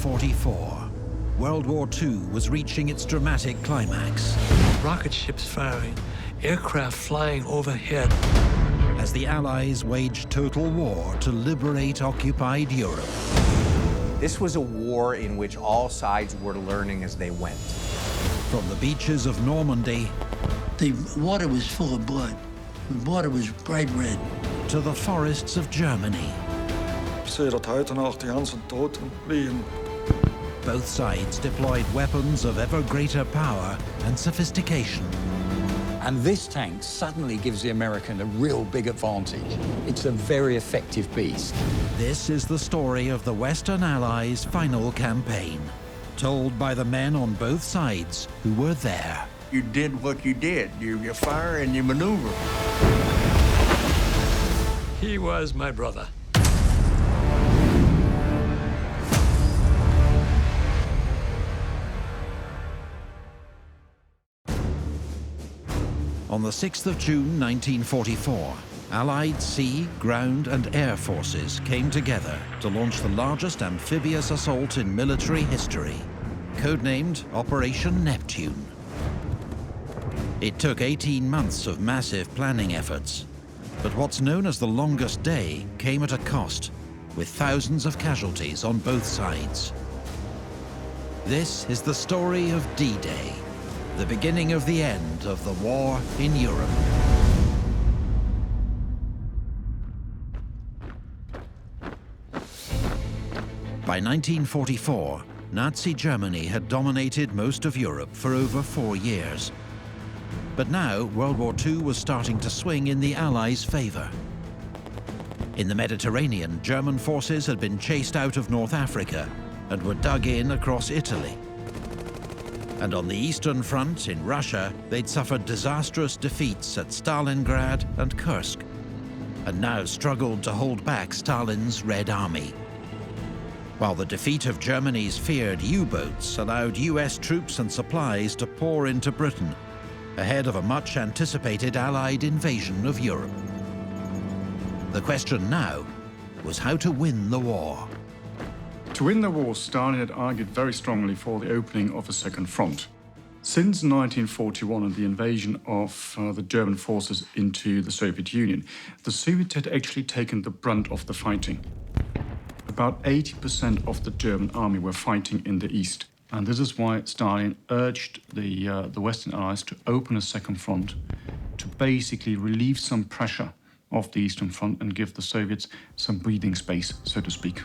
1944. World War II was reaching its dramatic climax. Rocket ships firing, aircraft flying overhead. As the Allies waged total war to liberate occupied Europe. This was a war in which all sides were learning as they went. From the beaches of Normandy... The water was full of blood. The water was bright red. ...to the forests of Germany. Ich sehe dort heute noch die ganzen Toten liegen. Both sides deployed weapons of ever greater power and sophistication. And this tank suddenly gives the American a real big advantage. It's a very effective beast. This is the story of the Western Allies' final campaign, told by the men on both sides who were there. You did what you did. You fire and you maneuver. He was my brother. On the 6th of June 1944, Allied sea, ground and air forces came together to launch the largest amphibious assault in military history, codenamed Operation Neptune. It took 18 months of massive planning efforts, but what's known as the longest day came at a cost, with thousands of casualties on both sides. This is the story of D-Day, the beginning of the end of the war in Europe. By 1944, Nazi Germany had dominated most of Europe for over 4 years. But now, World War II was starting to swing in the Allies' favor. In the Mediterranean, German forces had been chased out of North Africa and were dug in across Italy. And on the Eastern Front, in Russia, they'd suffered disastrous defeats at Stalingrad and Kursk, and now struggled to hold back Stalin's Red Army. While the defeat of Germany's feared U-boats allowed US troops and supplies to pour into Britain, ahead of a much-anticipated Allied invasion of Europe. The question now was how to win the war. To win the war, Stalin had argued very strongly for the opening of a second front. Since 1941 and the invasion of the German forces into the Soviet Union, the Soviets had actually taken the brunt of the fighting. About 80% of the German army were fighting in the east. And this is why Stalin urged the Western Allies to open a second front, to basically relieve some pressure of the Eastern Front and give the Soviets some breathing space, so to speak.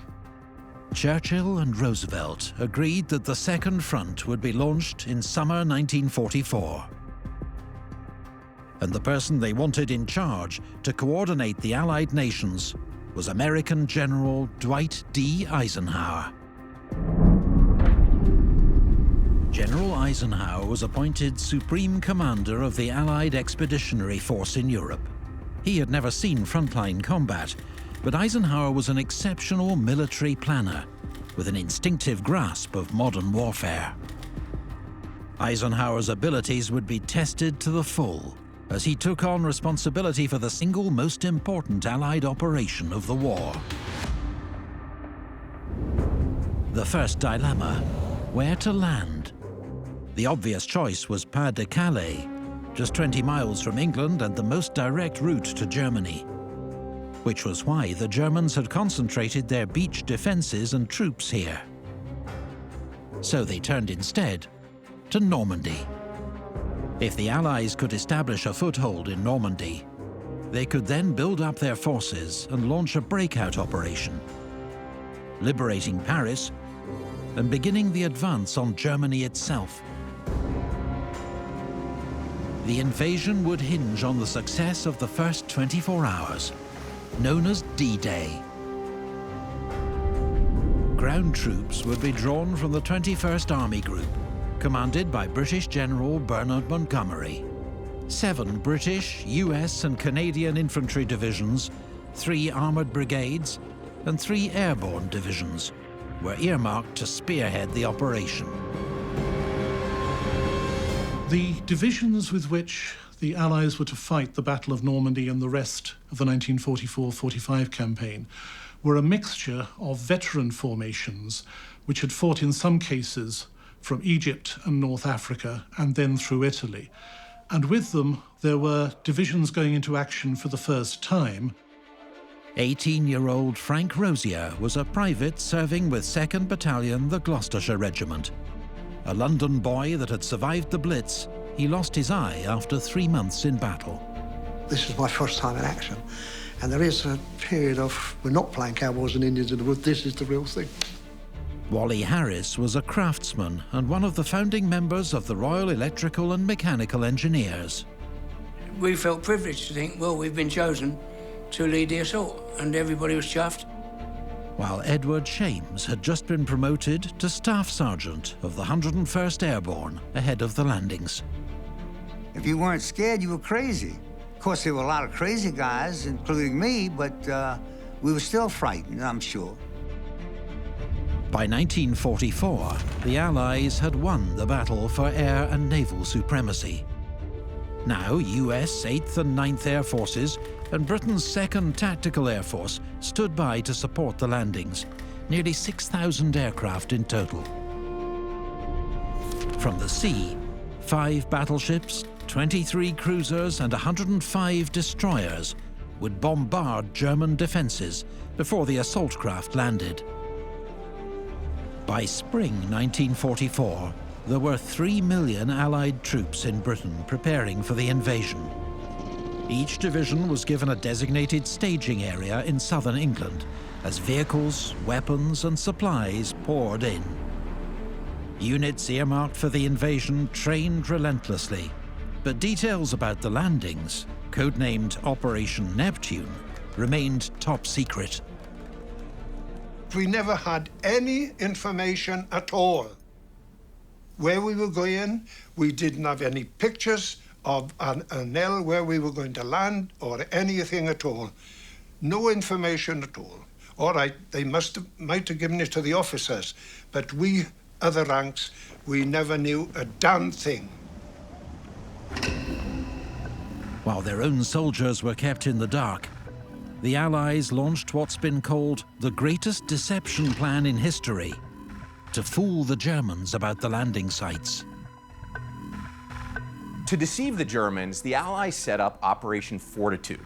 Churchill and Roosevelt agreed that the Second Front would be launched in summer 1944. And the person they wanted in charge to coordinate the Allied nations was American General Dwight D. Eisenhower. General Eisenhower was appointed Supreme Commander of the Allied Expeditionary Force in Europe. He had never seen frontline combat, but Eisenhower was an exceptional military planner with an instinctive grasp of modern warfare. Eisenhower's abilities would be tested to the full as he took on responsibility for the single most important Allied operation of the war. The first dilemma: where to land? The obvious choice was Pas de Calais, just 20 miles from England and the most direct route to Germany. Which was why the Germans had concentrated their beach defences and troops here. So they turned instead to Normandy. If the Allies could establish a foothold in Normandy, they could then build up their forces and launch a breakout operation, liberating Paris and beginning the advance on Germany itself. The invasion would hinge on the success of the first 24 hours, known as D-Day. Ground troops would be drawn from the 21st Army Group, commanded by British General Bernard Montgomery. 7 British, US and Canadian infantry divisions, 3 armoured brigades, and 3 airborne divisions were earmarked to spearhead the operation. The divisions with which the Allies were to fight the Battle of Normandy and the rest of the 1944-45 campaign were a mixture of veteran formations which had fought in some cases from Egypt and North Africa and then through Italy. And with them, there were divisions going into action for the first time. 18-year-old Frank Rosier was a private serving with 2nd Battalion, the Gloucestershire Regiment. A London boy that had survived the Blitz, he lost his eye after 3 months in battle. This is my first time in action, and there is a period of, we're not playing cowboys and Indians in the wood, this is the real thing. Wally Harris was a craftsman and one of the founding members of the Royal Electrical and Mechanical Engineers. We felt privileged to think, well, we've been chosen to lead the assault, and everybody was chuffed. While Edward Shames had just been promoted to Staff Sergeant of the 101st Airborne ahead of the landings. If you weren't scared, you were crazy. Of course, there were a lot of crazy guys, including me, but we were still frightened, I'm sure. By 1944, the Allies had won the battle for air and naval supremacy. Now, US 8th and 9th Air Forces and Britain's 2nd Tactical Air Force stood by to support the landings, nearly 6,000 aircraft in total. From the sea, 5 battleships, 23 cruisers and 105 destroyers would bombard German defences before the assault craft landed. By spring 1944, there were 3 million Allied troops in Britain preparing for the invasion. Each division was given a designated staging area in southern England as vehicles, weapons and supplies poured in. Units earmarked for the invasion trained relentlessly, but details about the landings, codenamed Operation Neptune, remained top secret. We never had any information at all. Where we were going, we didn't have any pictures of an L where we were going to land or anything at all. No information at all. All right, they might have given it to the officers, but we, other ranks, we never knew a damn thing. While their own soldiers were kept in the dark, the Allies launched what's been called the greatest deception plan in history, to fool the Germans about the landing sites. To deceive the Germans, the Allies set up Operation Fortitude.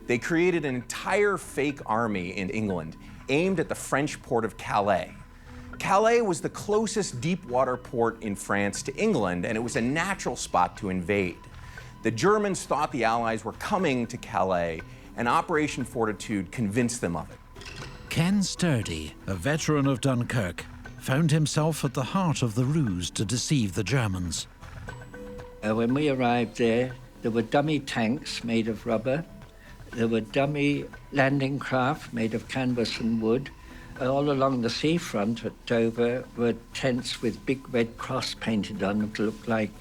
They created an entire fake army in England aimed at the French port of Calais. Calais was the closest deep water port in France to England, and it was a natural spot to invade. The Germans thought the Allies were coming to Calais, and Operation Fortitude convinced them of it. Ken Sturdy, a veteran of Dunkirk, found himself at the heart of the ruse to deceive the Germans. When we arrived there were dummy tanks made of rubber. There were dummy landing craft made of canvas and wood. All along the seafront at Dover were tents with big red cross painted on them to look like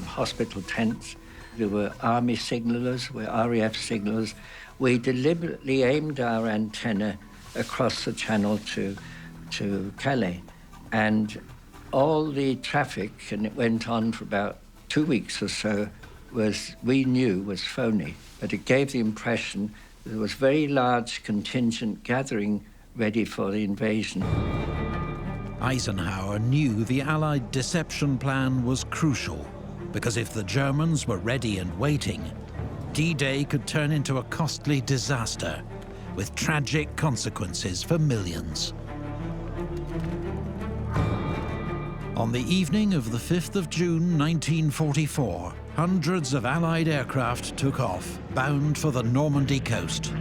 hospital tents. There were army signallers, RAF signallers. We deliberately aimed our antenna across the channel to Calais, and all the traffic, and it went on for about 2 weeks or so, we knew was phony, but it gave the impression that there was very large contingent gathering ready for the invasion. Eisenhower knew the Allied deception plan was crucial, because if the Germans were ready and waiting, D-Day could turn into a costly disaster, with tragic consequences for millions. On the evening of the 5th of June 1944, hundreds of Allied aircraft took off, bound for the Normandy coast.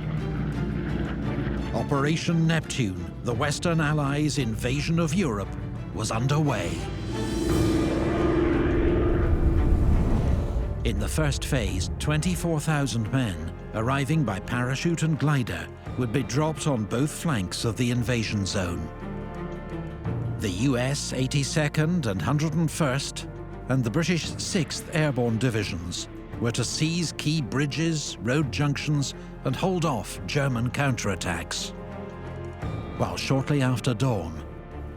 Operation Neptune, the Western Allies' invasion of Europe, was underway. In the first phase, 24,000 men, arriving by parachute and glider, would be dropped on both flanks of the invasion zone. The US 82nd and 101st and the British 6th Airborne Divisions were to seize key bridges, road junctions, and hold off German counterattacks. While shortly after dawn,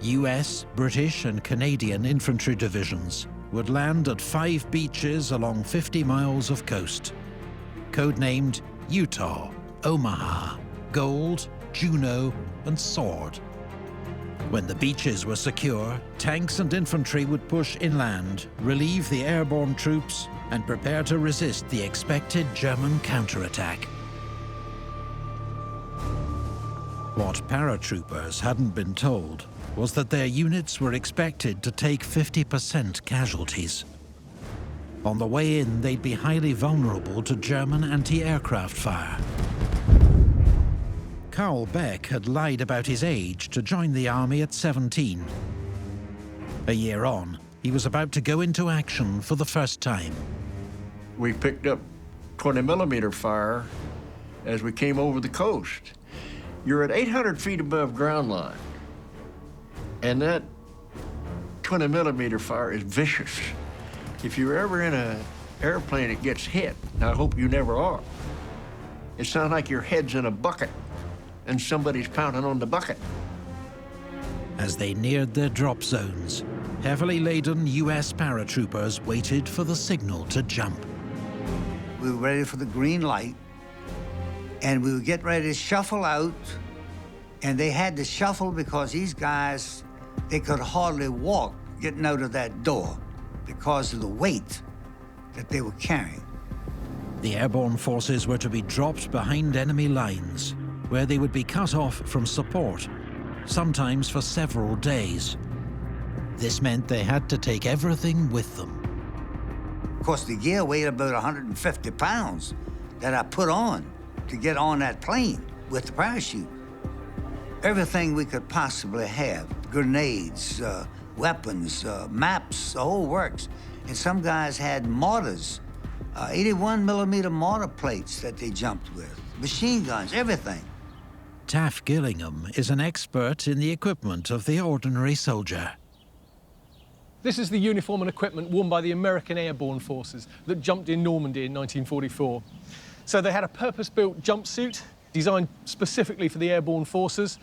US, British and Canadian infantry divisions would land at 5 beaches along 50 miles of coast, codenamed Utah, Omaha, Gold, Juno and Sword. When the beaches were secure, tanks and infantry would push inland, relieve the airborne troops, and prepare to resist the expected German counterattack. What paratroopers hadn't been told was that their units were expected to take 50% casualties. On the way in, they'd be highly vulnerable to German anti-aircraft fire. Carl Beck had lied about his age to join the army at 17. A year on, he was about to go into action for the first time. We picked up 20mm fire as we came over the coast. You're at 800 feet above ground line, and that 20mm fire is vicious. If you're ever in an airplane that gets hit, and I hope you never are, it sounds like your head's in a bucket and somebody's pounding on the bucket. As they neared their drop zones, heavily laden US paratroopers waited for the signal to jump. We were ready for the green light, and we would get ready to shuffle out, and they had to shuffle because these guys, they could hardly walk getting out of that door because of the weight that they were carrying. The airborne forces were to be dropped behind enemy lines, where they would be cut off from support, sometimes for several days. This meant they had to take everything with them. Of course, the gear weighed about 150 pounds that I put on to get on that plane with the parachute. Everything we could possibly have, grenades, weapons, maps, the whole works. And some guys had mortars, 81mm mortar plates that they jumped with, machine guns, everything. Taff Gillingham is an expert in the equipment of the ordinary soldier. This is the uniform and equipment worn by the American airborne forces that jumped in Normandy in 1944. So they had a purpose-built jumpsuit designed specifically for the airborne forces.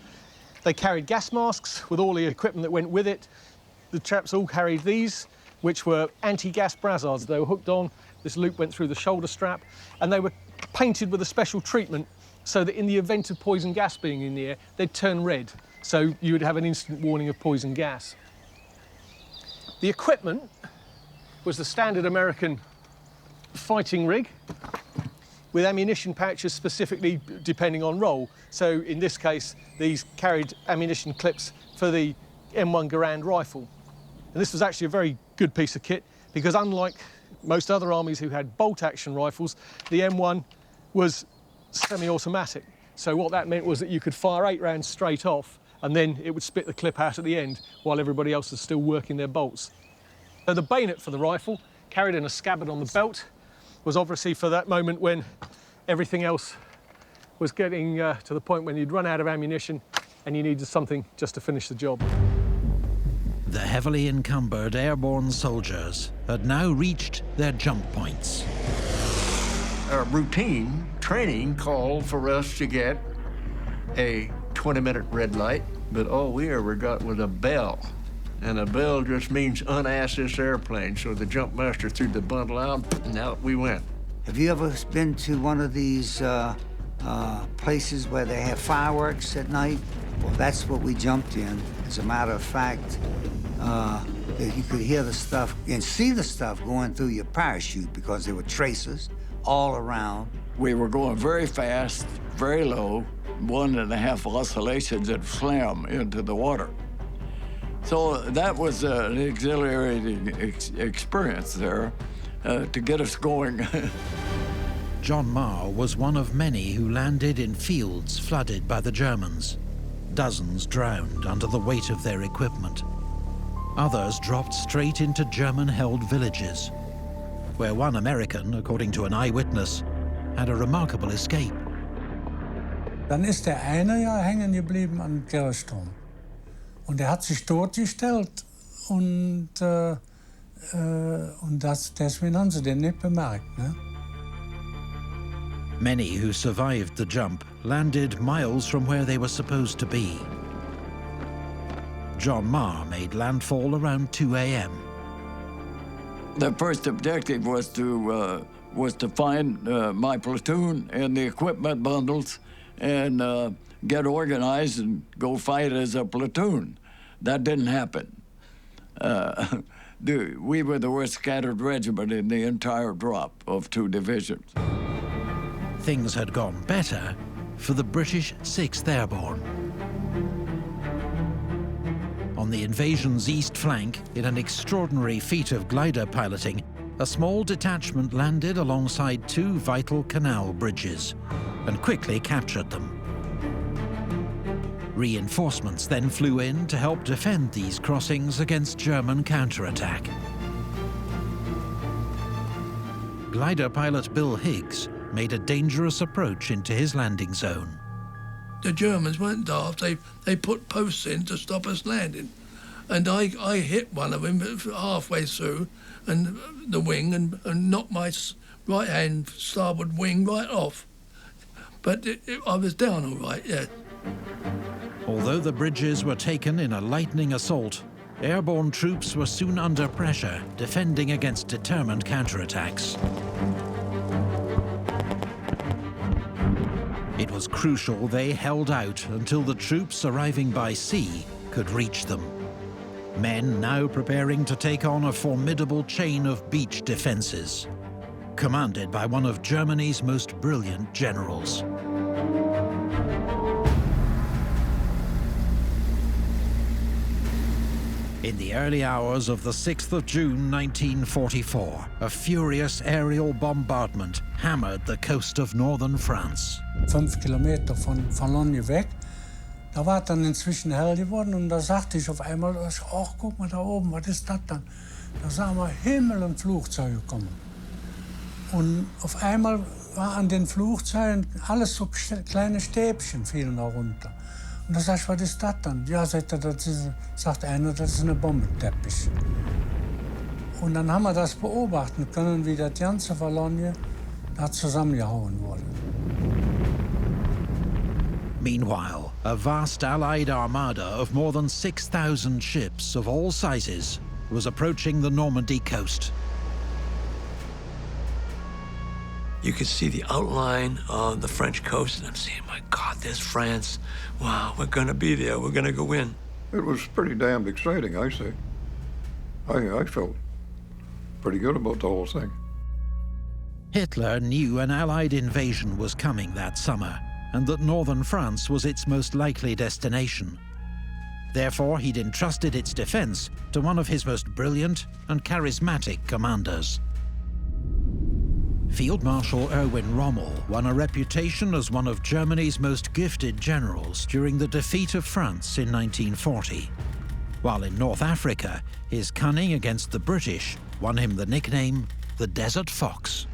They carried gas masks with all the equipment that went with it. The chaps all carried these, which were anti-gas brassards. They were hooked on, this loop went through the shoulder strap, and they were painted with a special treatment so that in the event of poison gas being in the air, they'd turn red. So you would have an instant warning of poison gas. The equipment was the standard American fighting rig with ammunition pouches specifically depending on role. So in this case, these carried ammunition clips for the M1 Garand rifle. And this was actually a very good piece of kit because unlike most other armies who had bolt-action rifles, the M1 was semi-automatic. So what that meant was that you could fire 8 rounds straight off and then it would spit the clip out at the end while everybody else was still working their bolts. So the bayonet for the rifle, carried in a scabbard on the belt, was obviously for that moment when everything else was getting to the point when you'd run out of ammunition and you needed something just to finish the job. The heavily encumbered airborne soldiers had now reached their jump points. Our routine training called for us to get a 20-minute red light, but all we ever got was a bell. And a bell just means unass this airplane. So the jump master threw the bundle out, and out we went. Have you ever been to one of these places where they have fireworks at night? Well, that's what we jumped in. As a matter of fact, you could hear the stuff and see the stuff going through your parachute because there were tracers all around. We were going very fast, very low, 1.5 oscillations and slam into the water. So that was an exhilarating experience there to get us going. John Marr was one of many who landed in fields flooded by the Germans. Dozens drowned under the weight of their equipment. Others dropped straight into German-held villages, where one American, according to an eyewitness, had a remarkable escape. Dann ist der eine ja hängen geblieben am Kirchturm. Und er hat sich dort gestellt und deswegen haben sie den nicht bemerkt. Ne? Many who survived the jump landed miles from where they were supposed to be. John Marr made landfall around 2 a.m. The first objective was to find my platoon and the equipment bundles and get organized and go fight as a platoon. That didn't happen. We were the worst scattered regiment in the entire drop of 2 divisions. Things had gone better for the British 6th Airborne. On the invasion's east flank, in an extraordinary feat of glider piloting, a small detachment landed alongside 2 vital canal bridges and quickly captured them. Reinforcements then flew in to help defend these crossings against German counterattack. Glider pilot Bill Higgs made a dangerous approach into his landing zone. The Germans weren't daft. They put posts in to stop us landing. And I hit one of them halfway through and the wing and knocked my right-hand starboard wing right off. But I was down all right, yeah. Although the bridges were taken in a lightning assault, airborne troops were soon under pressure, defending against determined counterattacks. It was crucial they held out until the troops arriving by sea could reach them. Men now preparing to take on a formidable chain of beach defences, commanded by one of Germany's most brilliant generals. In the early hours of the 6th of June 1944, a furious aerial bombardment hammered the coast of northern France. 5 Kilometer von Valognes weg. Da war dann inzwischen hell geworden und da sagte ich auf einmal, ach, guck mal da oben, was ist das dann? Da sahen wir Himmel und Flugzeuge kommen. Und auf einmal war an den Flugzeugen alles so kleine Stäbchen fielen da runter. Und da sag ich, was ist das dann? Ja, sagt einer, das ist ein Bombenteppich. Und dann haben wir das beobachten können, wie das ganze Valognes da zusammengehauen wurde. Meanwhile, a vast Allied armada of more than 6,000 ships of all sizes was approaching the Normandy coast. You could see the outline of the French coast, and I'm saying, my God, there's France. Wow, we're gonna be there, we're gonna go in. It was pretty damned exciting, I say. I felt pretty good about the whole thing. Hitler knew an Allied invasion was coming that summer, and that northern France was its most likely destination. Therefore, he'd entrusted its defense to one of his most brilliant and charismatic commanders. Field Marshal Erwin Rommel won a reputation as one of Germany's most gifted generals during the defeat of France in 1940. While in North Africa, his cunning against the British won him the nickname the Desert Fox.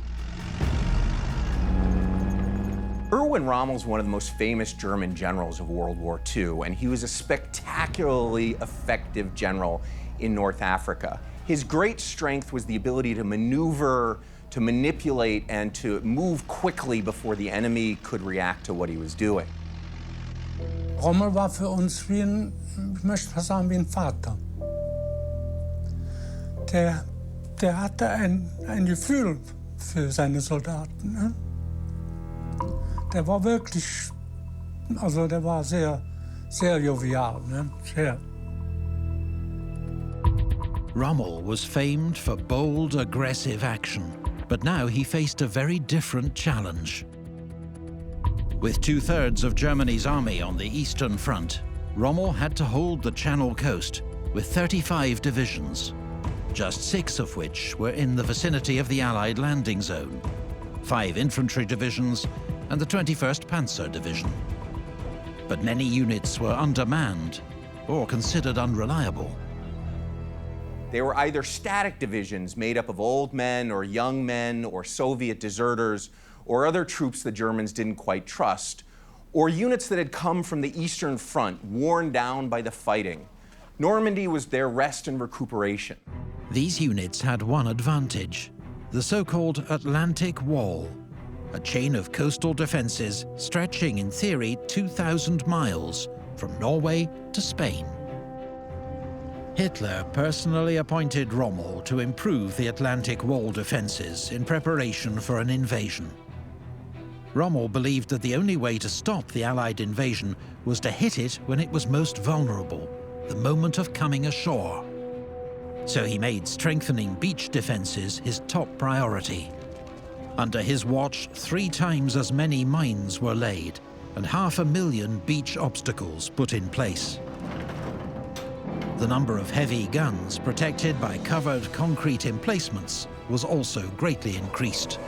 Erwin Rommel's one of the most famous German generals of World War II, and he was a spectacularly effective general in North Africa. His great strength was the ability to maneuver, to manipulate, and to move quickly before the enemy could react to what he was doing. Rommel war für uns wie ein, ich möchte mal sagen, wie ein Vater. Der hatte ein Gefühl für seine Soldaten. Ne? Der war wirklich, also der war sehr, sehr jovial, ne? Sehr. Rommel was famed for bold, aggressive action, but now he faced a very different challenge. With 2/3 of Germany's army on the Eastern Front, Rommel had to hold the Channel coast with 35 divisions, just 6 of which were in the vicinity of the Allied landing zone, 5 infantry divisions and the 21st Panzer Division. But many units were undermanned or considered unreliable. They were either static divisions made up of old men or young men or Soviet deserters or other troops the Germans didn't quite trust, or units that had come from the Eastern Front, worn down by the fighting. Normandy was their rest and recuperation. These units had one advantage, the so-called Atlantic Wall, a chain of coastal defences stretching in theory 2,000 miles from Norway to Spain. Hitler personally appointed Rommel to improve the Atlantic Wall defences in preparation for an invasion. Rommel believed that the only way to stop the Allied invasion was to hit it when it was most vulnerable, the moment of coming ashore. So he made strengthening beach defences his top priority. Under his watch, 3 times as many mines were laid, and 500,000 beach obstacles put in place. The number of heavy guns protected by covered concrete emplacements was also greatly increased.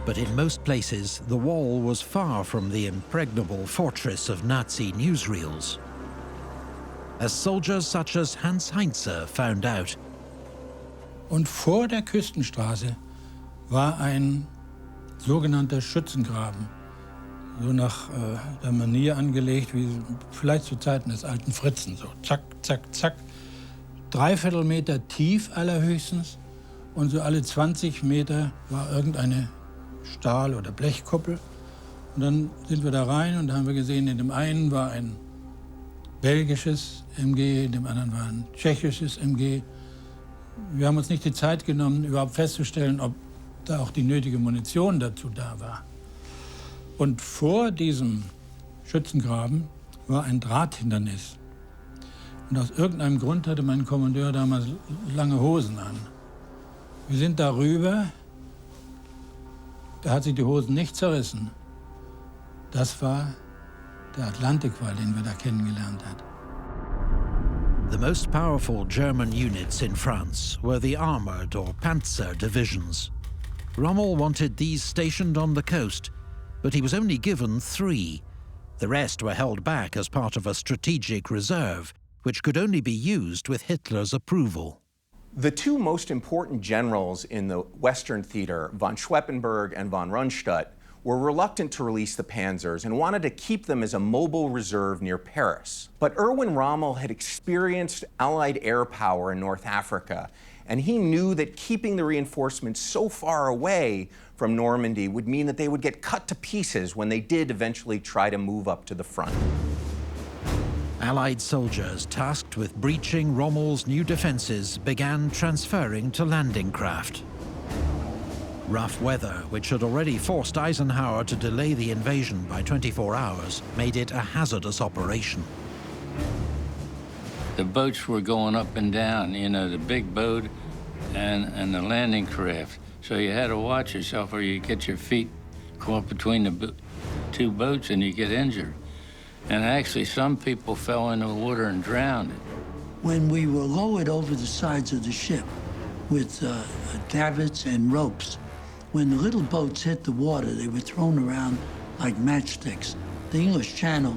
But in most places, the wall was far from the impregnable fortress of Nazi newsreels. As soldiers such as Hans Heinze found out. Und vor der Küstenstraße war ein sogenannter Schützengraben, so nach der Manier angelegt, wie vielleicht zu Zeiten des alten Fritzen, so zack, zack, zack. 3/4 Meter tief allerhöchstens und so alle 20 Meter war irgendeine Stahl- oder Blechkuppel. Und dann sind wir da rein und da haben wir gesehen, in dem einen war ein belgisches MG, in dem anderen war ein tschechisches MG. Wir haben uns nicht die Zeit genommen, überhaupt festzustellen, ob da auch die nötige Munition dazu da war. Und vor diesem Schützengraben war ein Drahthindernis. Und aus irgendeinem Grund hatte mein Kommandeur damals lange Hosen an. Wir sind darüber, da hat sich die Hosen nicht zerrissen. Das war der Atlantikwall, den wir da kennengelernt hatten. The most powerful German units in France were the armoured or Panzer divisions. Rommel wanted these stationed on the coast, but he was only given 3. The rest were held back as part of a strategic reserve, which could only be used with Hitler's approval. The 2 most important generals in the Western Theater, von Schweppenberg and von Rundstedt, were reluctant to release the panzers and wanted to keep them as a mobile reserve near Paris. But Erwin Rommel had experienced Allied air power in North Africa, and he knew that keeping the reinforcements so far away from Normandy would mean that they would get cut to pieces when they did eventually try to move up to the front. Allied soldiers tasked with breaching Rommel's new defences began transferring to landing craft. Rough weather, which had already forced Eisenhower to delay the invasion by 24 hours, made it a hazardous operation. The boats were going up and down, you know, the big boat and the landing craft. So you had to watch yourself or you get your feet caught between the 2 boats and you get injured. And actually, some people fell into the water and drowned. When we were lowered over the sides of the ship with davits and ropes, when the little boats hit the water, they were thrown around like matchsticks. The English Channel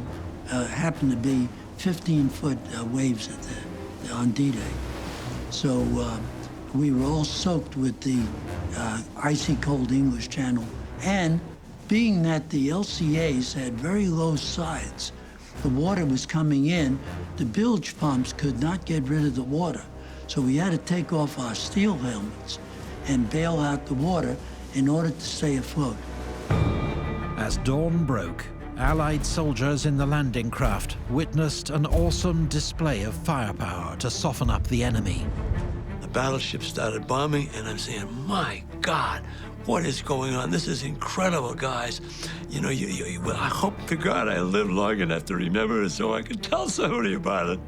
happened to be 15-foot waves on D-Day. So we were all soaked with the icy cold English Channel. And being that the LCAs had very low sides, the water was coming in, the bilge pumps could not get rid of the water. So we had to take off our steel helmets and bail out the water in order to stay afloat. As dawn broke, Allied soldiers in the landing craft witnessed an awesome display of firepower to soften up the enemy. The battleship started bombing, and I'm saying, my God, what is going on? This is incredible, guys. You know, I hope to God I live long enough to remember it so I can tell somebody about it.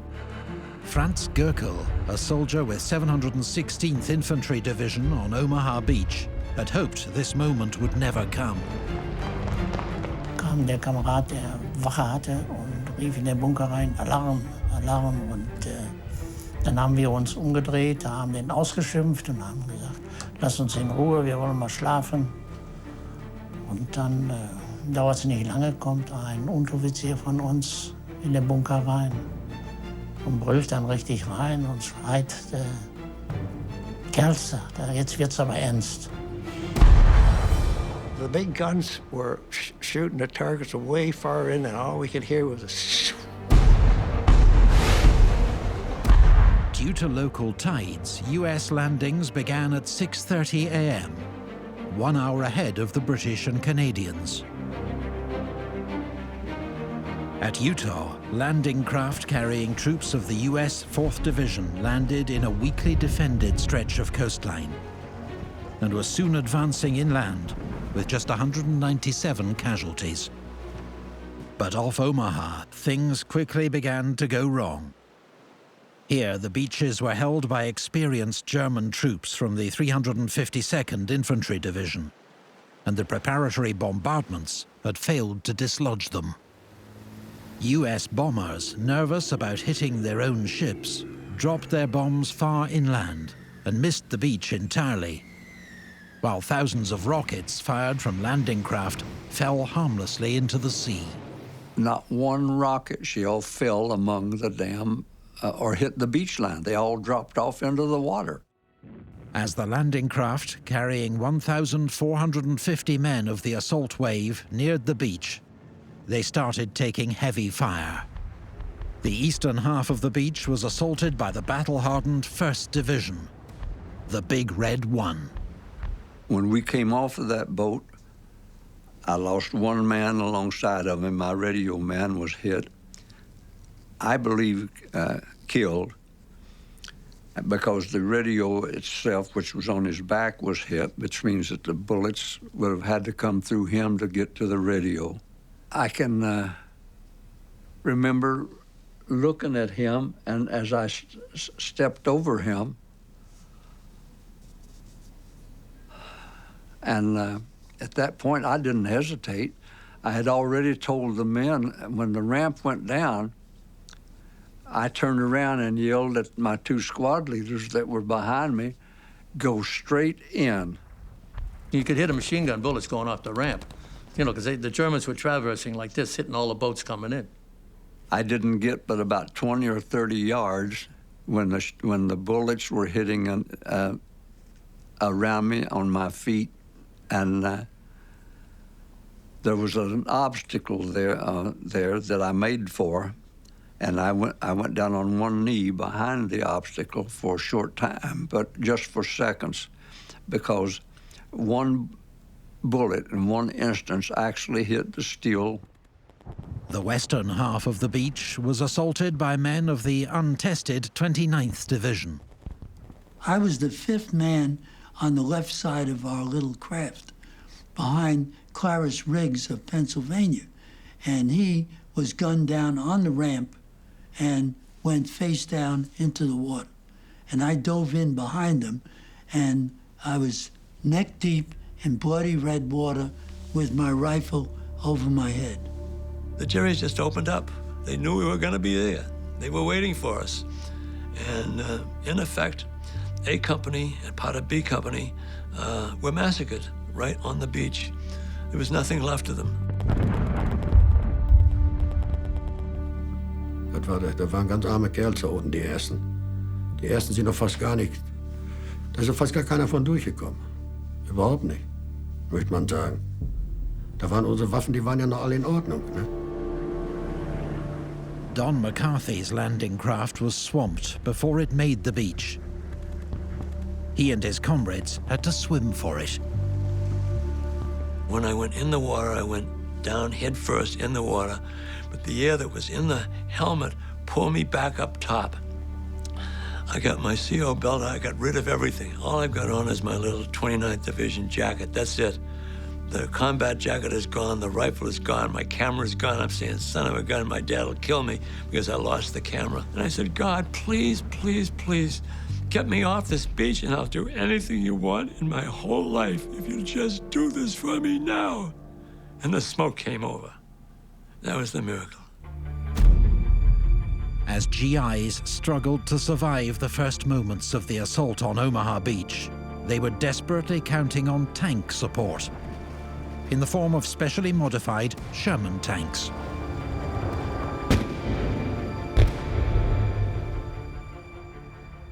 Franz Goerkel, a soldier with 716th Infantry Division on Omaha Beach, had hoped this moment would never come. Kam der Kamerad, der Wache hatte, und rief in den Bunker rein, Alarm, Alarm. Und dann haben wir uns umgedreht, haben den ausgeschimpft und haben gesagt, lass uns in Ruhe, wir wollen mal schlafen. Und dann dauert es nicht lange, kommt ein Unteroffizier von uns in den Bunker rein und brüllt dann richtig rein und schreit, Kerls, jetzt wird's aber ernst. The big guns were shooting the targets way far in, and all we could hear was a shoo. Due to local tides, US landings began at 6:30 a.m., 1 hour ahead of the British and Canadians. At Utah, landing craft carrying troops of the US 4th Division landed in a weakly defended stretch of coastline. and was soon advancing inland with just 197 casualties. But off Omaha, things quickly began to go wrong. Here, the beaches were held by experienced German troops from the 352nd Infantry Division, and the preparatory bombardments had failed to dislodge them. US bombers, nervous about hitting their own ships, dropped their bombs far inland and missed the beach entirely, while thousands of rockets fired from landing craft fell harmlessly into the sea. Not one rocket shell fell among the dam or hit the beach line. They all dropped off into the water. As the landing craft, carrying 1,450 men of the assault wave, neared the beach, they started taking heavy fire. The eastern half of the beach was assaulted by the battle-hardened 1st Division, the Big Red One. When we came off of that boat, I lost one man alongside of him. My radio man was hit. I believe killed, because the radio itself, which was on his back, was hit, which means that the bullets would have had to come through him to get to the radio. I can remember looking at him, and as I stepped over him, and at that point, I didn't hesitate. I had already told the men, when the ramp went down, I turned around and yelled at my 2 squad leaders that were behind me, go straight in. You could hit a machine gun bullets going off the ramp, you know, because the Germans were traversing like this, hitting all the boats coming in. I didn't get but about 20 or 30 yards when the bullets were hitting around me on my feet, and there was an obstacle there that I made for. And I went down on one knee behind the obstacle for a short time, but just for seconds, because one bullet in one instance actually hit the steel. The western half of the beach was assaulted by men of the untested 29th Division. I was the 5th man on the left side of our little craft, behind Clarice Riggs of Pennsylvania, and he was gunned down on the ramp and went face down into the water. And I dove in behind him, and I was neck deep in bloody red water with my rifle over my head. The Jerry's just opened up. They knew we were going to be there. They were waiting for us. And in effect, A Company and part of B Company were massacred right on the beach. There was nothing left of them. Das waren ganz arme Kerls da unten, die Ersten. Die Ersten sind noch fast gar nicht, da ist fast gar keiner von durchgekommen. Überhaupt nicht, möchte man sagen. Da waren unsere Waffen, die waren ja noch alle in Ordnung, ne? Don McCarthy's landing craft was swamped before it made the beach. He and his comrades had to swim for it. When I went in the water, I went down head first in the water, but the air that was in the helmet pulled me back up top. I got my CO belt, I got rid of everything. All I've got on is my little 29th Division jacket, that's it. The combat jacket is gone, the rifle is gone, my camera's gone. I'm saying, son of a gun, my dad will kill me because I lost the camera. And I said, God, please, please, please, get me off this beach and I'll do anything you want in my whole life if you just do this for me now. And the smoke came over. That was the miracle. As GIs struggled to survive the first moments of the assault on Omaha Beach, they were desperately counting on tank support in the form of specially modified Sherman tanks.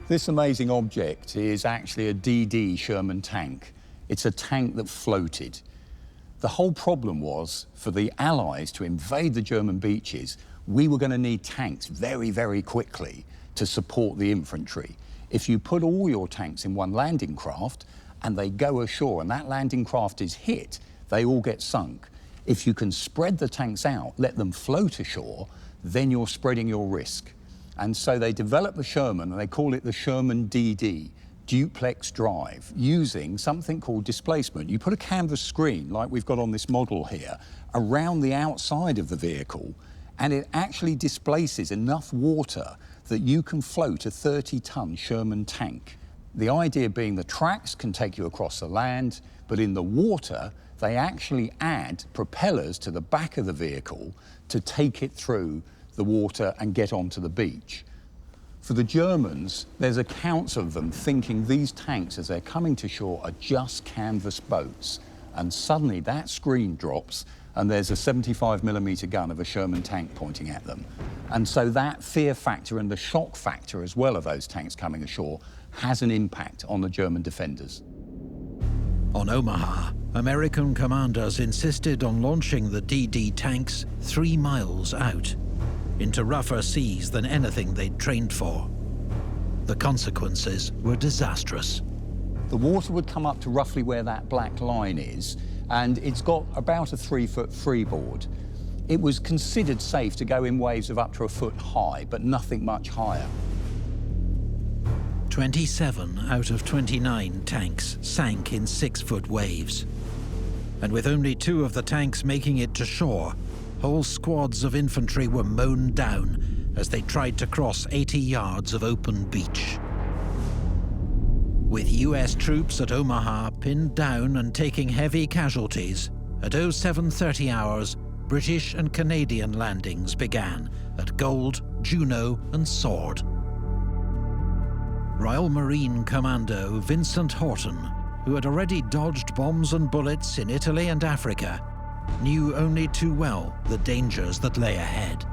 This amazing object is actually a DD Sherman tank. It's a tank that floated. The whole problem was, for the Allies to invade the German beaches, we were going to need tanks very, very quickly to support the infantry. If you put all your tanks in one landing craft and they go ashore and that landing craft is hit, they all get sunk. If you can spread the tanks out, let them float ashore, then you're spreading your risk. And so they developed the Sherman, and they call it the Sherman DD, duplex drive using something called displacement. You put a canvas screen, like we've got on this model here, around the outside of the vehicle, and it actually displaces enough water that you can float a 30-ton Sherman tank. The idea being the tracks can take you across the land, but in the water, they actually add propellers to the back of the vehicle to take it through the water and get onto the beach. For the Germans, there's accounts of them thinking these tanks, as they're coming to shore, are just canvas boats. And suddenly that screen drops and there's a 75mm gun of a Sherman tank pointing at them. And so that fear factor and the shock factor as well of those tanks coming ashore has an impact on the German defenders. On Omaha, American commanders insisted on launching the DD tanks 3 miles out, into rougher seas than anything they'd trained for. The consequences were disastrous. The water would come up to roughly where that black line is, and it's got about a 3-foot freeboard. It was considered safe to go in waves of up to a foot high, but nothing much higher. 27 out of 29 tanks sank in 6-foot waves. And with only 2 of the tanks making it to shore, whole squads of infantry were mown down as they tried to cross 80 yards of open beach. With US troops at Omaha pinned down and taking heavy casualties, at 0730 hours, British and Canadian landings began at Gold, Juno and Sword. Royal Marine Commando Vincent Horton, who had already dodged bombs and bullets in Italy and Africa, knew only too well the dangers that lay ahead.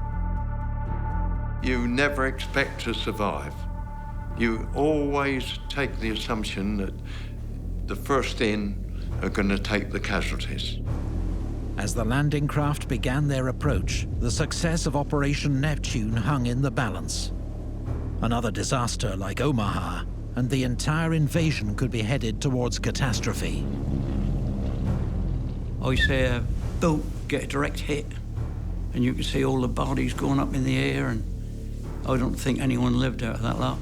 You never expect to survive. You always take the assumption that the first in are going to take the casualties. As the landing craft began their approach, the success of Operation Neptune hung in the balance. Another disaster like Omaha, and the entire invasion could be headed towards catastrophe. I see a boat get a direct hit, and you can see all the bodies going up in the air, and I don't think anyone lived out of that lot.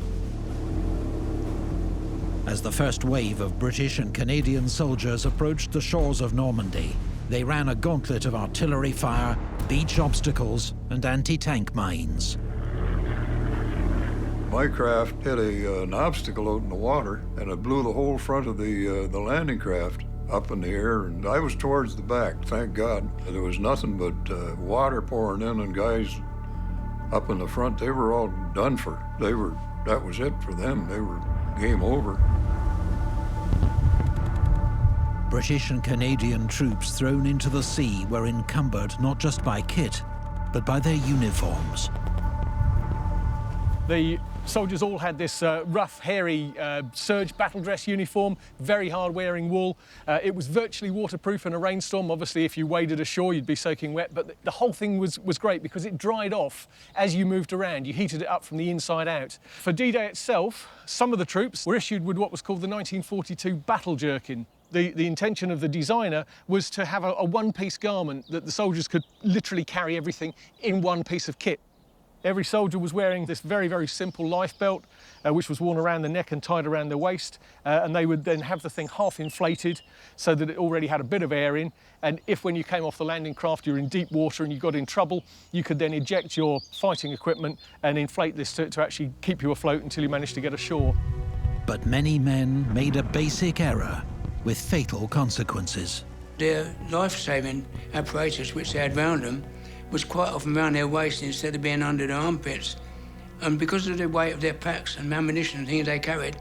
As the first wave of British and Canadian soldiers approached the shores of Normandy, they ran a gauntlet of artillery fire, beach obstacles, and anti-tank mines. My craft hit an obstacle out in the water, and it blew the whole front of the landing craft up in the air, and I was towards the back, thank God. There was nothing but water pouring in, and guys up in the front, they were all done for. That was it for them. They were game over. British and Canadian troops thrown into the sea were encumbered not just by kit, but by their uniforms. The soldiers all had this rough, hairy serge battle dress uniform, very hard-wearing wool. It was virtually waterproof in a rainstorm. Obviously, if you waded ashore, you'd be soaking wet, but the whole thing was great because it dried off as you moved around. You heated it up from the inside out. For D-Day itself, some of the troops were issued with what was called the 1942 battle jerkin. The intention of the designer was to have a one-piece garment that the soldiers could literally carry everything in one piece of kit. Every soldier was wearing this very, very simple life belt, which was worn around the neck and tied around the waist, and they would then have the thing half inflated so that it already had a bit of air in, and if when you came off the landing craft you're in deep water and you got in trouble, you could then eject your fighting equipment and inflate this to actually keep you afloat until you managed to get ashore. But many men made a basic error with fatal consequences. Their life-saving apparatus, which they had round them, was quite often around their waist instead of being under their armpits. And because of the weight of their packs and ammunition and things they carried,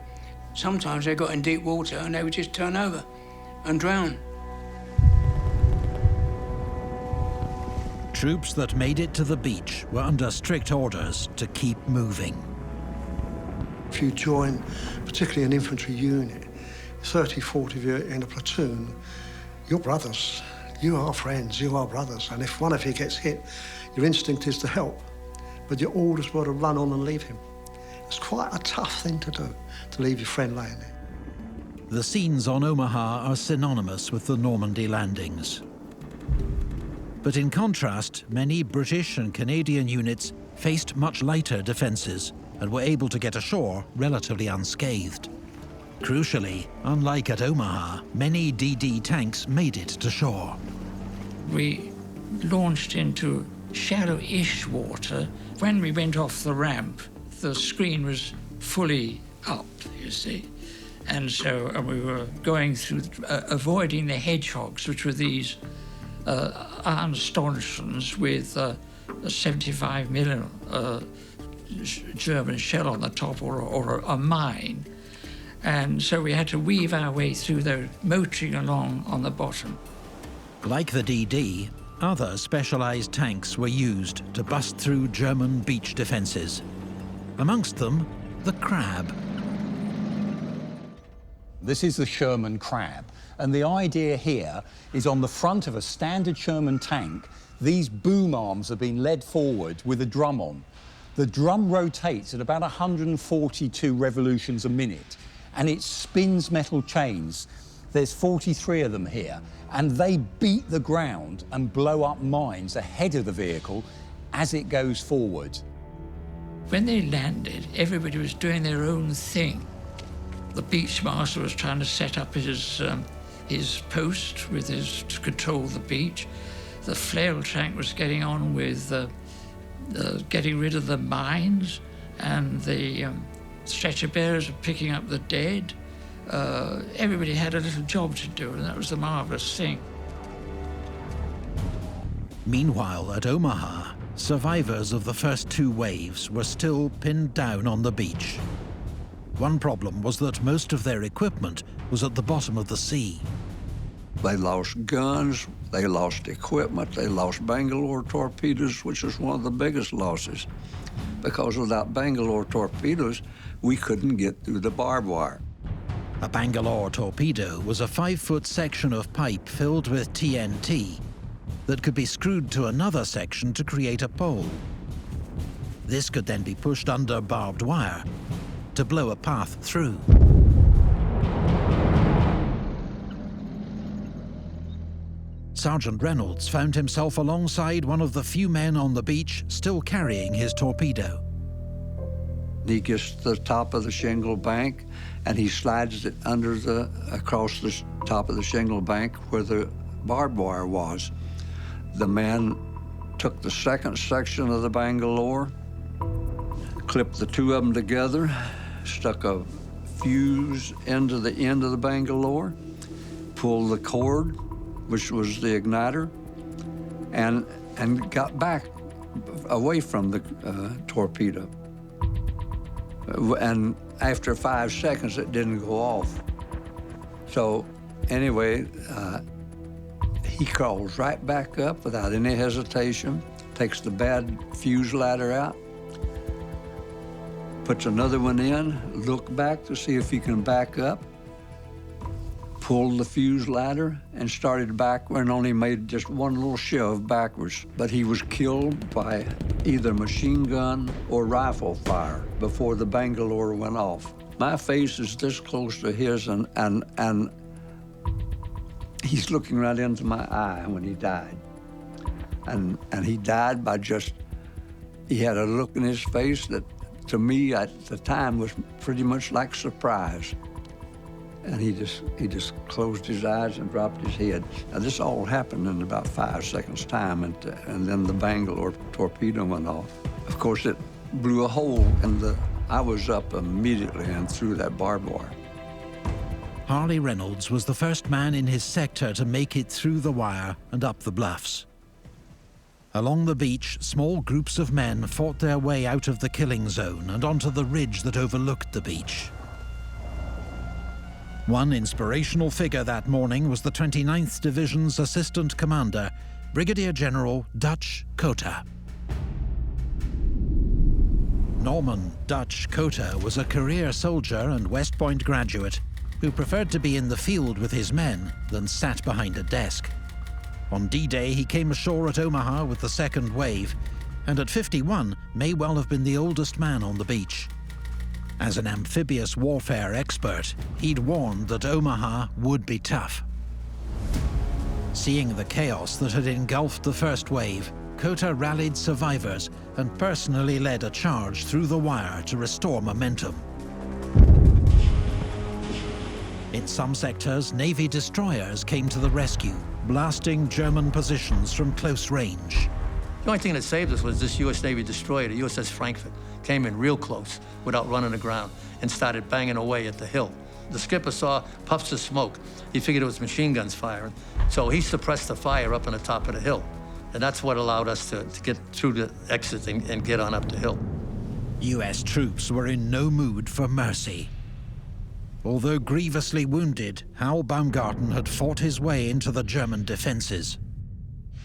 sometimes they got in deep water and they would just turn over and drown. Troops that made it to the beach were under strict orders to keep moving. If you join, particularly an infantry unit, 30, 40 of you in a platoon, you're brothers. You are friends, you are brothers, and if one of you gets hit, your instinct is to help, but your orders were to run on and leave him. It's quite a tough thing to do, to leave your friend laying there. The scenes on Omaha are synonymous with the Normandy landings. But in contrast, many British and Canadian units faced much lighter defences and were able to get ashore relatively unscathed. Crucially, unlike at Omaha, many DD tanks made it to shore. We launched into shallow-ish water. When we went off the ramp, the screen was fully up, you see. And so we were going through, avoiding the hedgehogs, which were these iron stanchions with a 75 mm German shell on the top, or a mine. And so we had to weave our way through those, motoring along on the bottom. Like the DD, other specialized tanks were used to bust through German beach defenses. Amongst them, the Crab. This is the Sherman Crab, and the idea here is on the front of a standard Sherman tank, these boom arms have been led forward with a drum on. The drum rotates at about 142 revolutions a minute, and it spins metal chains. There's 43 of them here, and they beat the ground and blow up mines ahead of the vehicle as it goes forward. When they landed, everybody was doing their own thing. The beach master was trying to set up his post to control the beach. The flail tank was getting on with getting rid of the mines, and the stretcher bearers were picking up the dead. Everybody had a little job to do, and that was the marvelous thing. Meanwhile, at Omaha, survivors of the first two waves were still pinned down on the beach. One problem was that most of their equipment was at the bottom of the sea. They lost guns, they lost equipment, they lost Bangalore torpedoes, which was one of the biggest losses. Because without Bangalore torpedoes, we couldn't get through the barbed wire. A Bangalore torpedo was a 5-foot section of pipe filled with TNT that could be screwed to another section to create a pole. This could then be pushed under barbed wire to blow a path through. Sergeant Reynolds found himself alongside one of the few men on the beach still carrying his torpedo. He gets to the top of the shingle bank, and he slides it across the top of the shingle bank where the barbed wire was. The man took the second section of the Bangalore, clipped the two of them together, stuck a fuse into the end of the Bangalore, pulled the cord, which was the igniter, and got back away from the torpedo. And after 5 seconds, it didn't go off. So anyway, he crawls right back up without any hesitation, takes the bad fuse ladder out, puts another one in, look back to see if he can back up, pulled the fuse ladder and started backward and only made just one little shove backwards. But he was killed by either machine gun or rifle fire before the Bangalore went off. My face is this close to his, and he's looking right into my eye when he died. And he died by just, he had a look in his face that to me at the time was pretty much like surprise. And he just closed his eyes and dropped his head. Now, this all happened in about 5 seconds' time, and then the Bangalore torpedo went off. Of course, it blew a hole in I was up immediately and through that barbed wire. Harley Reynolds was the first man in his sector to make it through the wire and up the bluffs. Along the beach, small groups of men fought their way out of the killing zone and onto the ridge that overlooked the beach. One inspirational figure that morning was the 29th Division's Assistant Commander, Brigadier General Dutch Cotter. Norman Dutch Cotter was a career soldier and West Point graduate who preferred to be in the field with his men than sat behind a desk. On D-Day, he came ashore at Omaha with the second wave, and at 51 may well have been the oldest man on the beach. As an amphibious warfare expert, he'd warned that Omaha would be tough. Seeing the chaos that had engulfed the first wave, Cotter rallied survivors and personally led a charge through the wire to restore momentum. In some sectors, Navy destroyers came to the rescue, blasting German positions from close range. The only thing that saved us was this U.S. Navy destroyer, the USS Frankfurt, came in real close without running aground and started banging away at the hill. The skipper saw puffs of smoke. He figured it was machine guns firing, so he suppressed the fire up on the top of the hill. And that's what allowed us to get through the exit and get on up the hill. US troops were in no mood for mercy. Although grievously wounded, Hal Baumgarten had fought his way into the German defenses.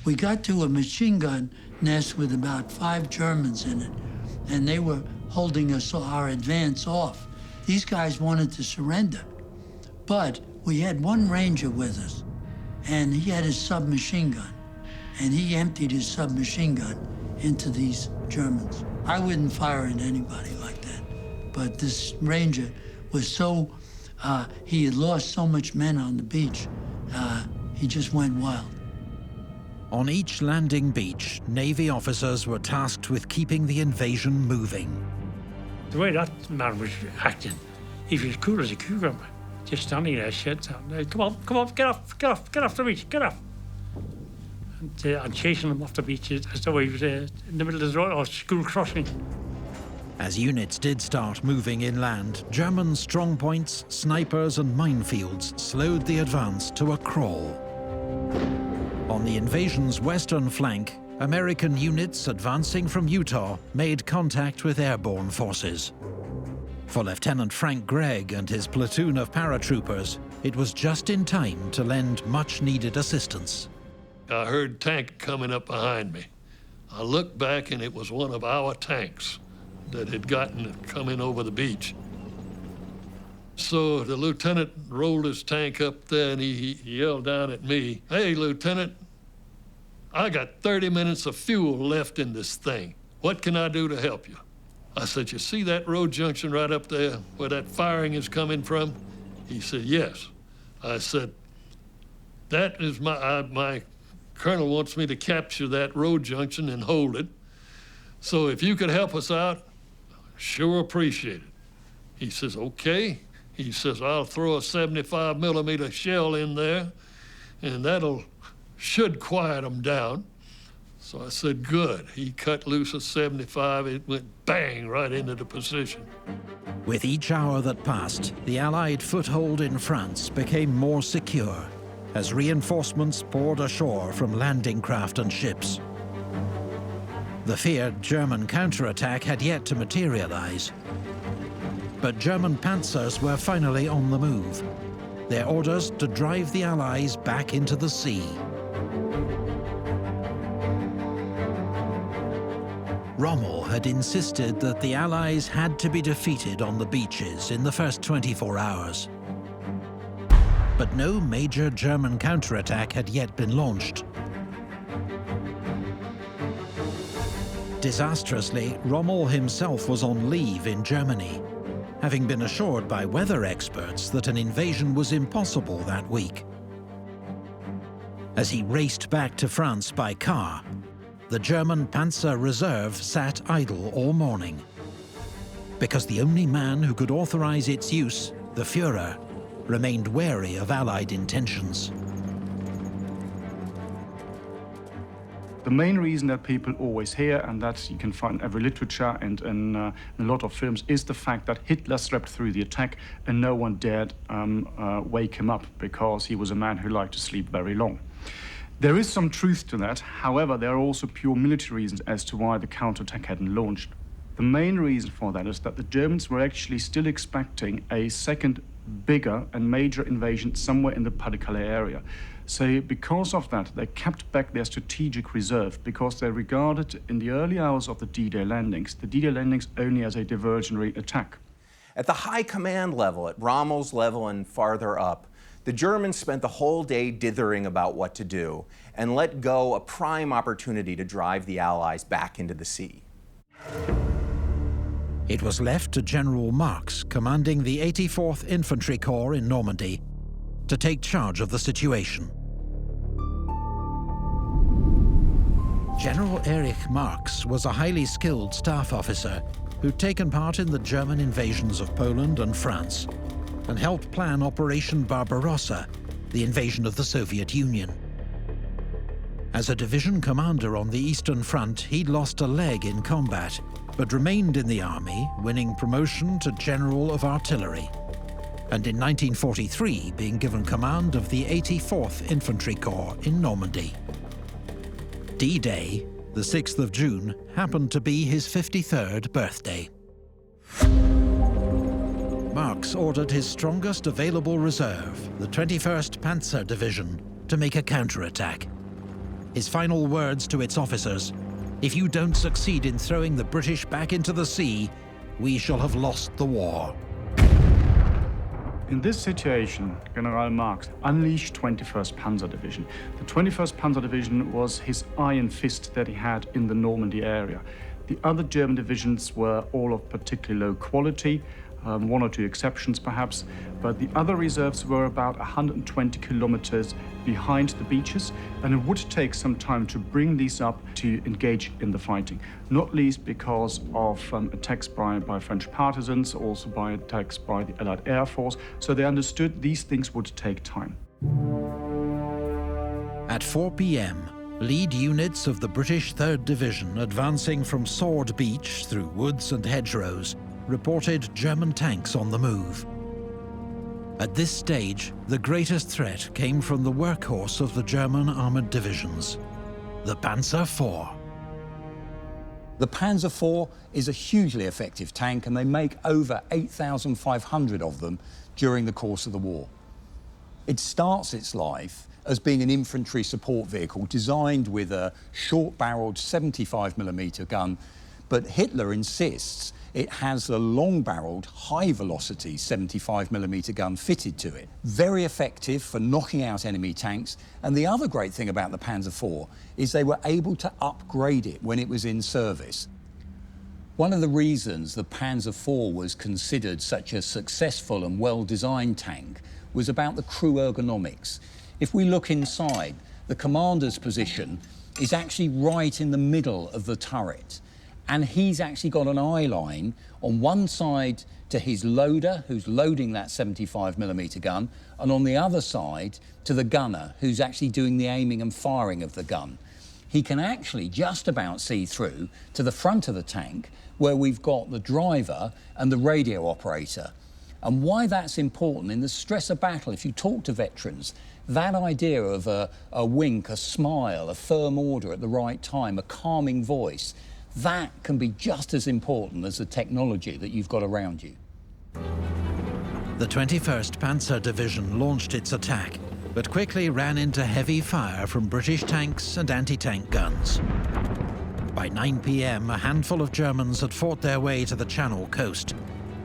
We got to a machine gun nest with about 5 Germans in it, and they were holding our advance off. These guys wanted to surrender, but we had one Ranger with us, and he had his submachine gun, and he emptied his submachine gun into these Germans. I wouldn't fire at anybody like that, but this Ranger was so, he had lost so much men on the beach, he just went wild. On each landing beach, Navy officers were tasked with keeping the invasion moving. The way that man was acting, he was cool as a cucumber, just standing there, shit. Come on, get off the beach, get off. And chasing him off the beach as though he was in the middle of the road or school crossing. As units did start moving inland, German strongpoints, snipers and minefields slowed the advance to a crawl. On the invasion's western flank, American units advancing from Utah made contact with airborne forces. For Lieutenant Frank Gregg and his platoon of paratroopers, it was just in time to lend much-needed assistance. I heard tank coming up behind me. I looked back and it was one of our tanks that had coming over the beach. So the lieutenant rolled his tank up there and he yelled down at me, "Hey, Lieutenant, I got 30 minutes of fuel left in this thing. What can I do to help you?" I said, "You see that road junction right up there where that firing is coming from?" He said, "Yes." I said, "That is my colonel wants me to capture that road junction and hold it. So if you could help us out, sure appreciate it." He says, "Okay." He says, "I'll throw a 75 millimeter shell in there and should quiet them down." So I said, "Good." He cut loose a 75, it went bang right into the position. With each hour that passed, the Allied foothold in France became more secure as reinforcements poured ashore from landing craft and ships. The feared German counterattack had yet to materialize. But German panzers were finally on the move, their orders to drive the Allies back into the sea. Rommel had insisted that the Allies had to be defeated on the beaches in the first 24 hours. But no major German counterattack had yet been launched. Disastrously, Rommel himself was on leave in Germany, having been assured by weather experts that an invasion was impossible that week. As he raced back to France by car, the German Panzer Reserve sat idle all morning, because the only man who could authorize its use, the Führer, remained wary of Allied intentions. The main reason that people always hear, and that you can find in every literature and in a lot of films, is the fact that Hitler slept through the attack and no one dared wake him up because he was a man who liked to sleep very long. There is some truth to that. However, there are also pure military reasons as to why the counterattack hadn't launched. The main reason for that is that the Germans were actually still expecting a second bigger and major invasion somewhere in the Pas-de-Calais area. So because of that, they kept back their strategic reserve because they regarded in the early hours of the D-Day landings, the D-Day landings only as a diversionary attack. At the high command level, at Rommel's level and farther up, the Germans spent the whole day dithering about what to do and let go a prime opportunity to drive the Allies back into the sea. It was left to General Marx, commanding the 84th Infantry Corps in Normandy, to take charge of the situation. General Erich Marx was a highly skilled staff officer who'd taken part in the German invasions of Poland and France, and helped plan Operation Barbarossa, the invasion of the Soviet Union. As a division commander on the Eastern Front, he'd lost a leg in combat, but remained in the army, winning promotion to General of Artillery, and in 1943 being given command of the 84th Infantry Corps in Normandy. D-Day, the 6th of June, happened to be his 53rd birthday. Marx ordered his strongest available reserve, the 21st Panzer Division, to make a counterattack. His final words to its officers: "If you don't succeed in throwing the British back into the sea, we shall have lost the war." In this situation, General Marx unleashed 21st Panzer Division. The 21st Panzer Division was his iron fist that he had in the Normandy area. The other German divisions were all of particularly low quality, one or two exceptions perhaps, but the other reserves were about 120 kilometers behind the beaches, and it would take some time to bring these up to engage in the fighting, not least because of attacks by French partisans, also by attacks by the Allied Air Force, so they understood these things would take time. At 4 p.m, lead units of the British 3rd Division advancing from Sword Beach through woods and hedgerows reported German tanks on the move. At this stage, the greatest threat came from the workhorse of the German armoured divisions, the Panzer IV. The Panzer IV is a hugely effective tank, and they make over 8,500 of them during the course of the war. It starts its life as being an infantry support vehicle designed with a short-barreled 75mm gun, but Hitler insists it has a long-barreled, high-velocity 75mm gun fitted to it. Very effective for knocking out enemy tanks, and the other great thing about the Panzer IV is they were able to upgrade it when it was in service. One of the reasons the Panzer IV was considered such a successful and well-designed tank was about the crew ergonomics. If we look inside, the commander's position is actually right in the middle of the turret. And he's actually got an eye line on one side to his loader, who's loading that 75mm gun, and on the other side to the gunner, who's actually doing the aiming and firing of the gun. He can actually just about see through to the front of the tank, where we've got the driver and the radio operator. And why that's important, in the stress of battle, if you talk to veterans, that idea of a wink, a smile, a firm order at the right time, a calming voice, that can be just as important as the technology that you've got around you. The 21st Panzer Division launched its attack, but quickly ran into heavy fire from British tanks and anti-tank guns. By 9 p.m, a handful of Germans had fought their way to the Channel coast,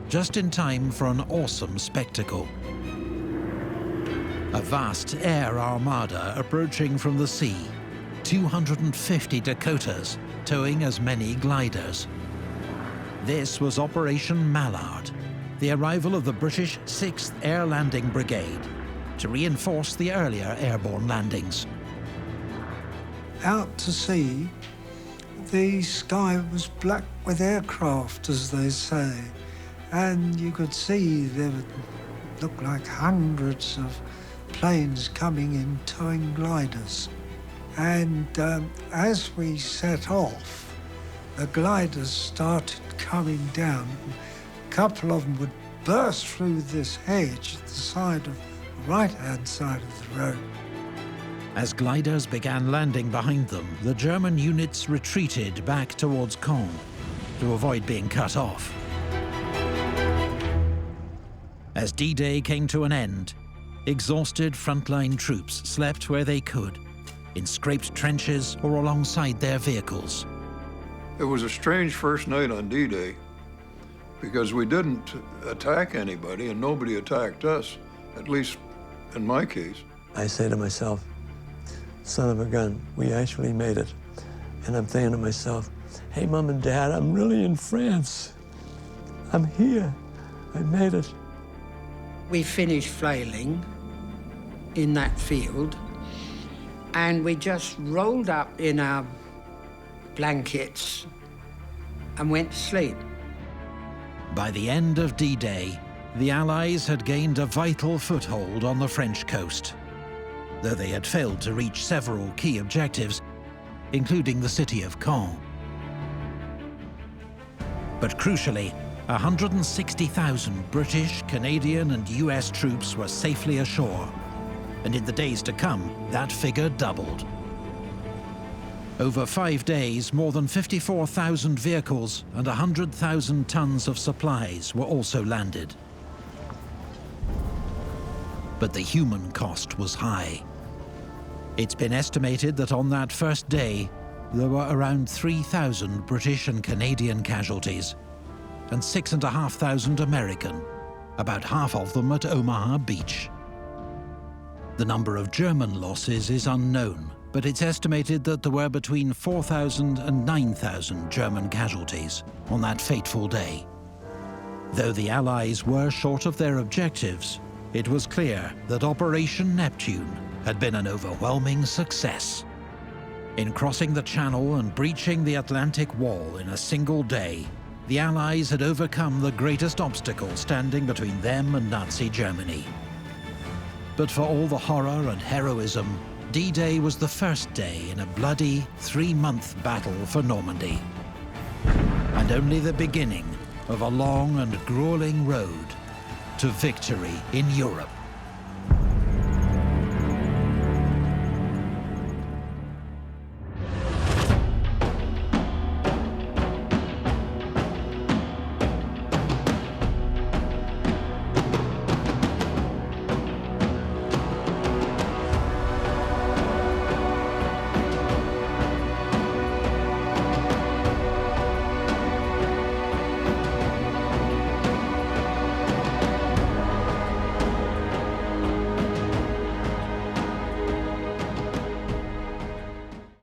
just in time for an awesome spectacle. A vast air armada approaching from the sea, 250 Dakotas, towing as many gliders. This was Operation Mallard, the arrival of the British 6th Air Landing Brigade, to reinforce the earlier airborne landings. Out to sea, the sky was black with aircraft, as they say, and you could see there would look like hundreds of planes coming in towing gliders. And as we set off, the gliders started coming down. A couple of them would burst through this hedge at the side of the right-hand side of the road. As gliders began landing behind them, the German units retreated back towards Caen to avoid being cut off. As D-Day came to an end, exhausted frontline troops slept where they could, in scraped trenches or alongside their vehicles. It was a strange first night on D-Day because we didn't attack anybody and nobody attacked us, at least in my case. I say to myself, son of a gun, we actually made it. And I'm thinking to myself, hey, Mom and Dad, I'm really in France. I'm here. I made it. We finished flailing in that field, and we just rolled up in our blankets and went to sleep. By the end of D-Day, the Allies had gained a vital foothold on the French coast, though they had failed to reach several key objectives, including the city of Caen. But crucially, 160,000 British, Canadian and US troops were safely ashore, and in the days to come, that figure doubled. Over 5 days, more than 54,000 vehicles and 100,000 tons of supplies were also landed. But the human cost was high. It's been estimated that on that first day, there were around 3,000 British and Canadian casualties, and 6,500 American, about half of them at Omaha Beach. The number of German losses is unknown, but it's estimated that there were between 4,000 and 9,000 German casualties on that fateful day. Though the Allies were short of their objectives, it was clear that Operation Neptune had been an overwhelming success. In crossing the Channel and breaching the Atlantic Wall in a single day, the Allies had overcome the greatest obstacle standing between them and Nazi Germany. But for all the horror and heroism, D-Day was the first day in a bloody 3-month battle for Normandy, and only the beginning of a long and grueling road to victory in Europe.